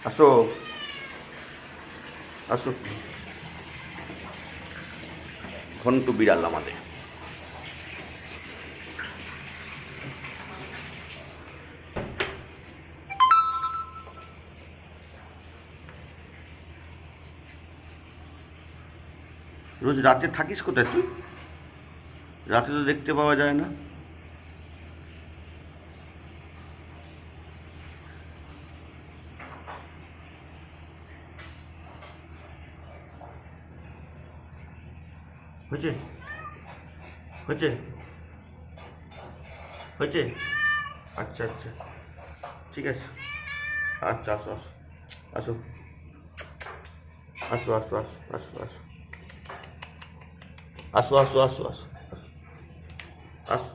আসো আসো, ঘন্টু বিড়াল আমাদের। রোজ রাতে থাকিস কোথায় তুই? রাতে তো দেখতে পাওয়া যায় না। হয়েছে হয়েছে হয়েছে। আচ্ছা আচ্ছা, ঠিক আছে। আচ্ছা, আসো আসো আসো আসো আসো আসো আসো আসো আসো আসো আসো আসো আসো।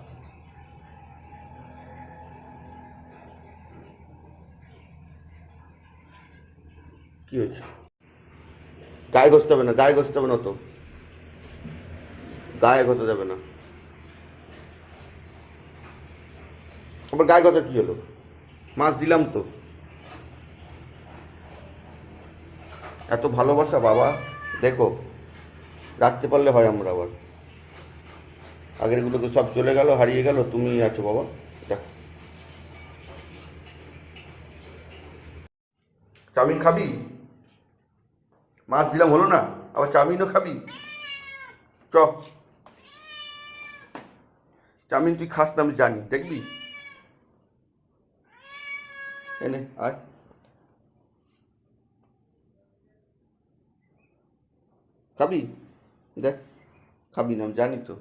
কি হয়েছে? গায়ে ঘষতে হবে না, গায়ে ঘষতে হবে না তো, গায়ে ঘষা যাবে না। আবার গায়ে ঘষা কি হলো? মাছ দিলাম তো। এত ভালোবাসা বাবা, দেখো রাখতে পারলে হয়। আমরা আবার আগেরগুলো তো সব চলে গেল, হারিয়ে গেল, তুমি আছো বাবা। দেখো, চাউমিন খাবি? মাছ দিলাম হলো না, আবার চাউমিনও খাবি? চ, চাউমিন তুই খাস না আমি জানি, দেখবি। এনে আয়, খাবি? দেখ, খাবি না আমি জানি তো।